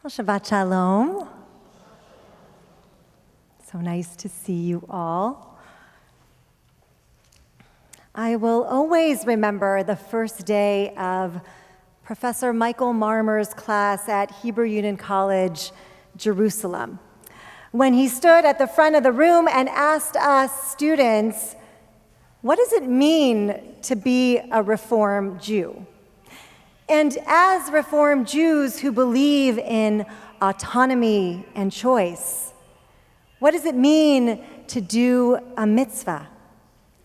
Well, Shabbat Shalom. So nice to see you all. I will always remember the first day of Professor Michael Marmer's class at Hebrew Union College, Jerusalem, when he stood at the front of the room and asked us students, what does it mean to be a Reform Jew? And as Reform Jews who believe in autonomy and choice, what does it mean to do a mitzvah,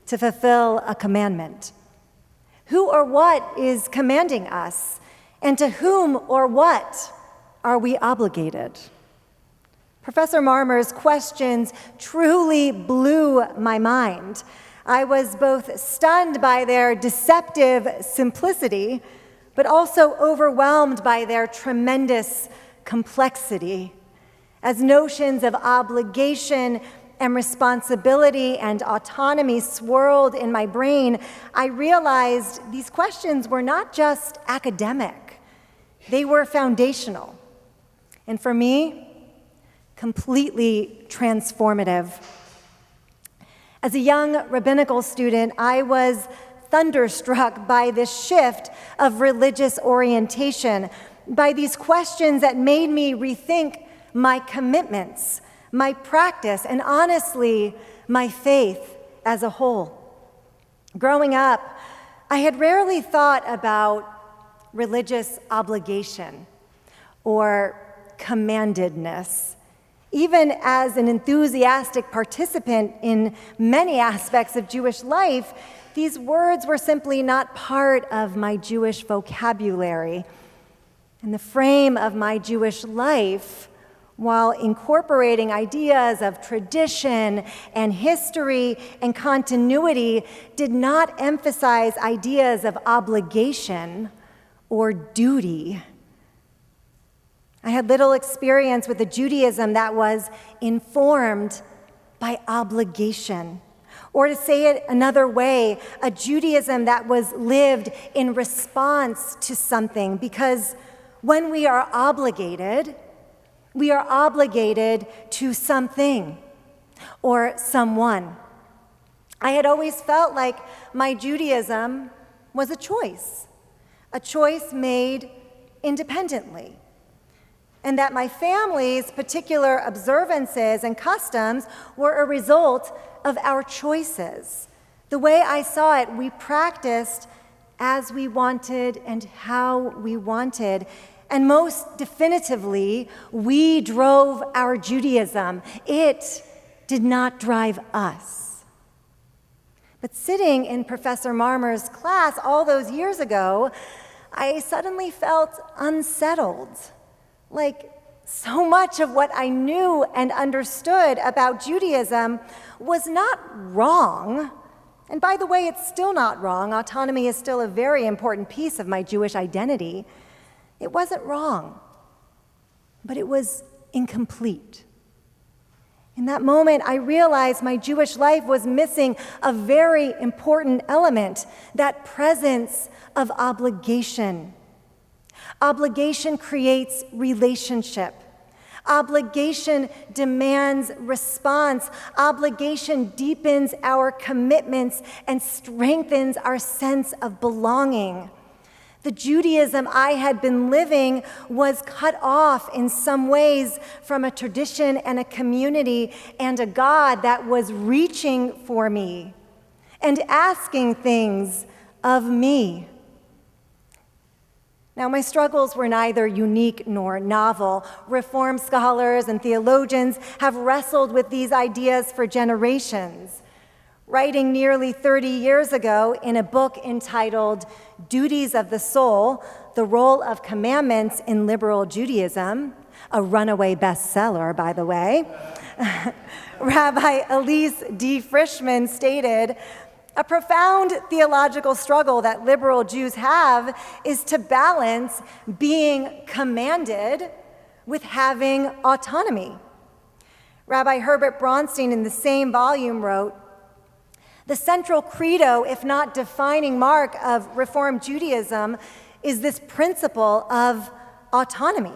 to fulfill a commandment? Who or what is commanding us, and to whom or what are we obligated? Professor Marmer's questions truly blew my mind. I was both stunned by their deceptive simplicity, but also overwhelmed by their tremendous complexity. As notions of obligation and responsibility and autonomy swirled in my brain, I realized these questions were not just academic, they were foundational. And for me, completely transformative. As a young rabbinical student, I was thunderstruck by this shift of religious orientation, by these questions that made me rethink my commitments, my practice, and honestly, my faith as a whole. Growing up, I had rarely thought about religious obligation or commandedness. Even as an enthusiastic participant in many aspects of Jewish life, these words were simply not part of my Jewish vocabulary. And the frame of my Jewish life, while incorporating ideas of tradition and history and continuity, did not emphasize ideas of obligation or duty. I had little experience with a Judaism that was informed by obligation. Or to say it another way, a Judaism that was lived in response to something, because when we are obligated to something or someone. I had always felt like my Judaism was a choice made independently, and that my family's particular observances and customs were a result of our choices. The way I saw it, we practiced as we wanted and how we wanted. And most definitively, we drove our Judaism. It did not drive us. But sitting in Professor Marmer's class all those years ago, I suddenly felt unsettled. Like so much of what I knew and understood about Judaism was not wrong. And by the way, it's still not wrong. Autonomy is still a very important piece of my Jewish identity. It wasn't wrong, but it was incomplete. In that moment, I realized my Jewish life was missing a very important element, that presence of obligation. Obligation creates relationship. Obligation demands response. Obligation deepens our commitments and strengthens our sense of belonging. The Judaism I had been living was cut off in some ways from a tradition and a community and a God that was reaching for me and asking things of me. Now, my struggles were neither unique nor novel. Reform scholars and theologians have wrestled with these ideas for generations. Writing nearly 30 years ago in a book entitled Duties of the Soul, The Role of Commandments in Liberal Judaism, a runaway bestseller, by the way, Rabbi Elise D. Frischman stated, a profound theological struggle that liberal Jews have is to balance being commanded with having autonomy. Rabbi Herbert Braunstein in the same volume wrote, the central credo, if not defining mark of Reform Judaism, is this principle of autonomy.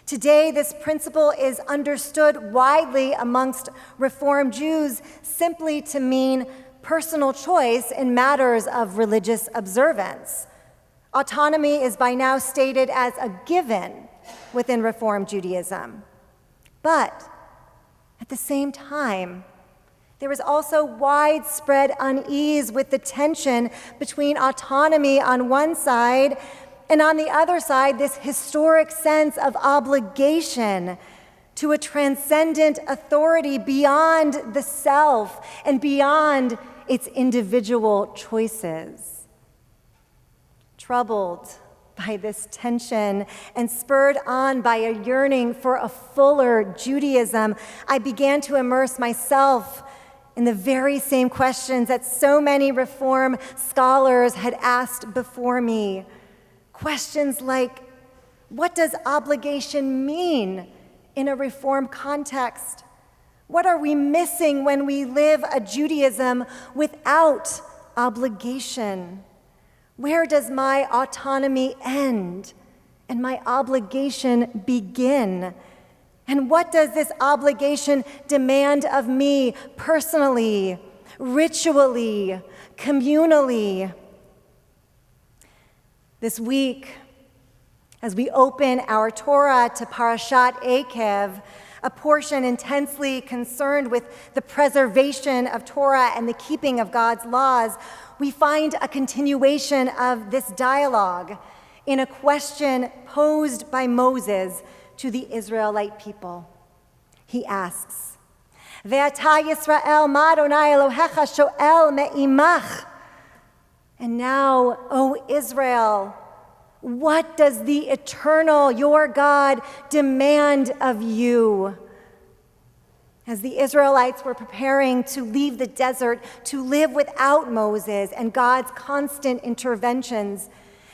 Today, this principle is understood widely amongst Reform Jews simply to mean personal choice in matters of religious observance. Autonomy is by now stated as a given within Reform Judaism. But at the same time, there is also widespread unease with the tension between autonomy on one side and on the other side, this historic sense of obligation to a transcendent authority beyond the self and beyond its individual choices. Troubled by this tension and spurred on by a yearning for a fuller Judaism, I began to immerse myself in the very same questions that so many Reform scholars had asked before me. Questions like, what does obligation mean in a Reform context? What are we missing when we live a Judaism without obligation? Where does my autonomy end and my obligation begin? And what does this obligation demand of me personally, ritually, communally? This week, as we open our Torah to Parashat Ekev, a portion intensely concerned with the preservation of Torah and the keeping of God's laws, we find a continuation of this dialogue in a question posed by Moses to the Israelite people. He asks, Ve'ata Yisrael ma Adonai Elohecha sho'el me'imach. And now, O Israel, what does the eternal, your God, demand of you? As the Israelites were preparing to leave the desert to live without Moses and God's constant interventions,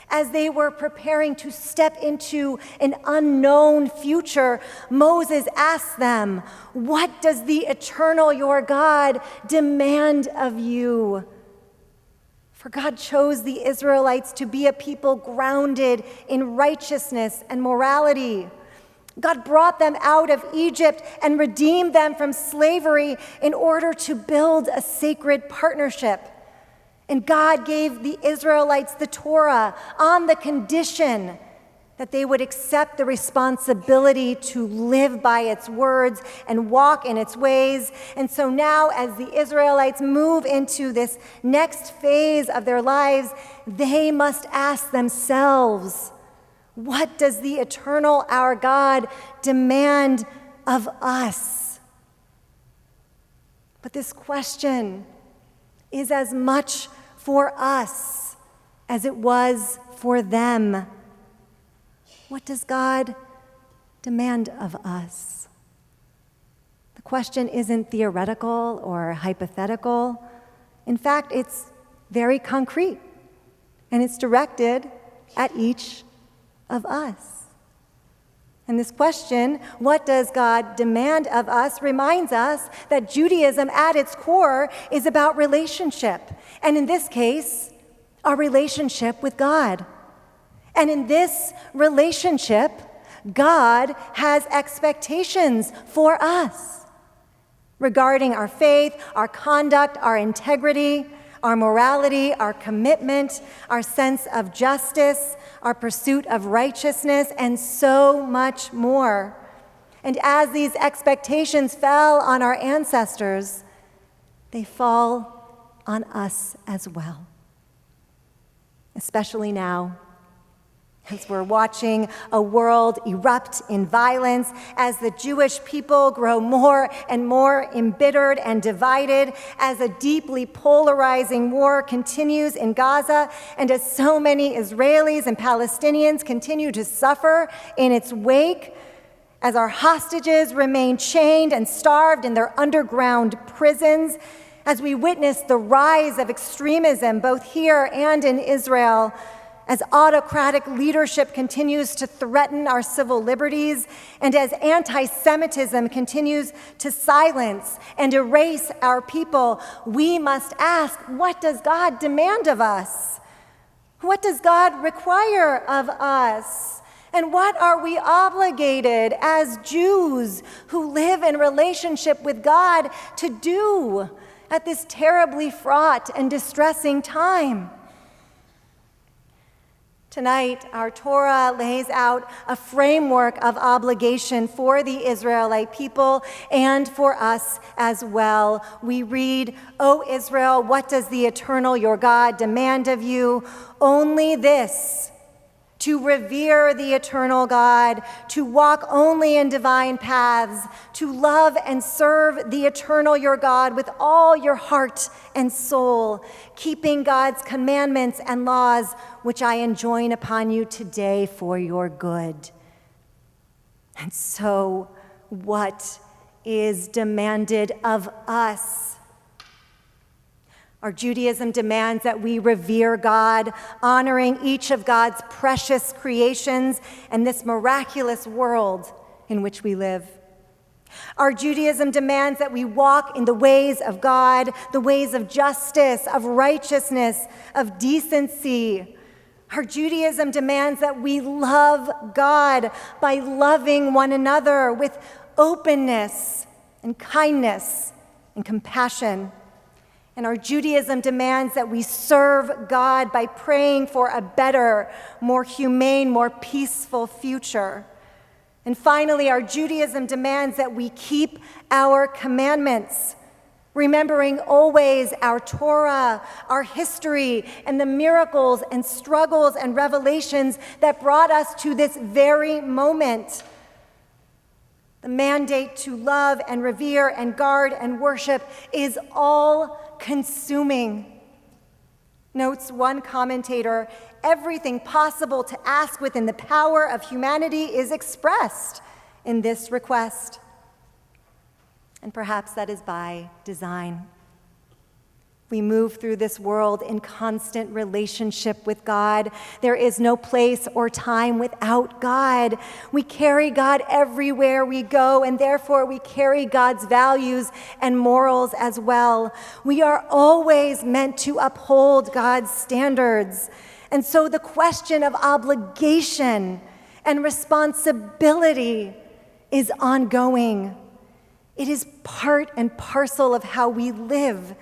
as they were preparing to step into an unknown future, Moses asked them, what does the eternal, your God, demand of you? For God chose the Israelites to be a people grounded in righteousness and morality. God brought them out of Egypt and redeemed them from slavery in order to build a sacred partnership. And God gave the Israelites the Torah on the condition that they would accept the responsibility to live by its words and walk in its ways. And so now, as the Israelites move into this next phase of their lives, they must ask themselves, what does the eternal, our God, demand of us? But this question is as much for us as it was for them. What does God demand of us? The question isn't theoretical or hypothetical. In fact, it's very concrete, and it's directed at each of us. And this question, what does God demand of us, reminds us that Judaism at its core is about relationship. And in this case, our relationship with God. And in this relationship, God has expectations for us regarding our faith, our conduct, our integrity, our morality, our commitment, our sense of justice, our pursuit of righteousness, and so much more. And as these expectations fell on our ancestors, they fall on us as well, especially now, as we're watching a world erupt in violence, as the Jewish people grow more and more embittered and divided, as a deeply polarizing war continues in Gaza, and as so many Israelis and Palestinians continue to suffer in its wake, as our hostages remain chained and starved in their underground prisons, as we witness the rise of extremism both here and in Israel, as autocratic leadership continues to threaten our civil liberties, and as anti-Semitism continues to silence and erase our people, we must ask, what does God demand of us? What does God require of us? And what are we obligated as Jews who live in relationship with God to do at this terribly fraught and distressing time? Tonight, our Torah lays out a framework of obligation for the Israelite people and for us as well. We read, "O Israel, what does the eternal your God demand of you? Only this, to revere the eternal God, to walk only in divine paths, to love and serve the eternal your God with all your heart and soul, keeping God's commandments and laws, which I enjoin upon you today for your good." And so, what is demanded of us? Our Judaism demands that we revere God, honoring each of God's precious creations and this miraculous world in which we live. Our Judaism demands that we walk in the ways of God, the ways of justice, of righteousness, of decency. Our Judaism demands that we love God by loving one another with openness and kindness and compassion. And our Judaism demands that we serve God by praying for a better, more humane, more peaceful future. And finally, our Judaism demands that we keep our commandments, remembering always our Torah, our history, and the miracles and struggles and revelations that brought us to this very moment. The mandate to love and revere and guard and worship is all-consuming. Notes one commentator, everything possible to ask within the power of humanity is expressed in this request. And perhaps that is by design. We move through this world in constant relationship with God. There is no place or time without God. We carry God everywhere we go, and therefore we carry God's values and morals as well. We are always meant to uphold God's standards. And so the question of obligation and responsibility is ongoing. It is part and parcel of how we live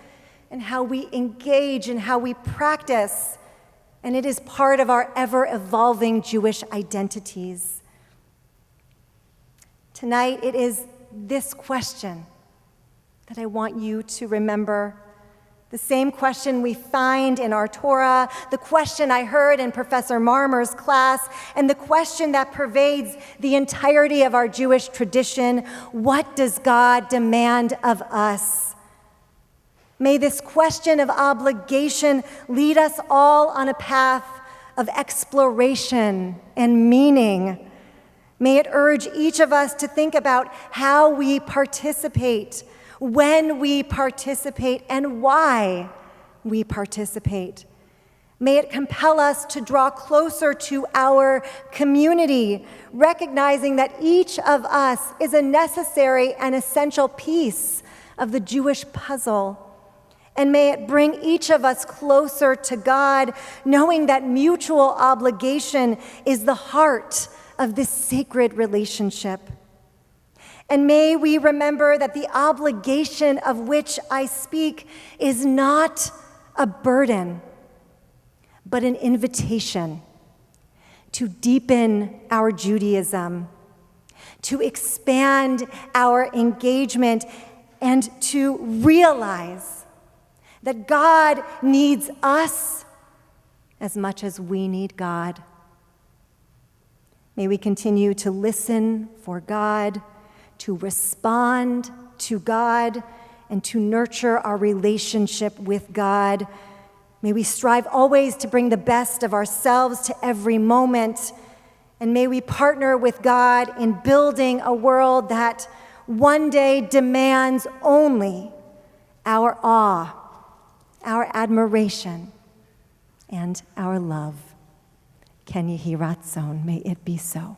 and how we engage and how we practice, and it is part of our ever-evolving Jewish identities. Tonight, it is this question that I want you to remember. The same question we find in our Torah, the question I heard in Professor Marmer's class, and the question that pervades the entirety of our Jewish tradition: what does God demand of us? May this question of obligation lead us all on a path of exploration and meaning. May it urge each of us to think about how we participate, when we participate, and why we participate. May it compel us to draw closer to our community, recognizing that each of us is a necessary and essential piece of the Jewish puzzle. And may it bring each of us closer to God, knowing that mutual obligation is the heart of this sacred relationship. And may we remember that the obligation of which I speak is not a burden, but an invitation to deepen our Judaism, to expand our engagement, and to realize that God needs us as much as we need God. May we continue to listen for God, to respond to God, and to nurture our relationship with God. May we strive always to bring the best of ourselves to every moment, and may we partner with God in building a world that one day demands only our awe, our admiration, and our love. Ken Yehi Ratzon, may it be so.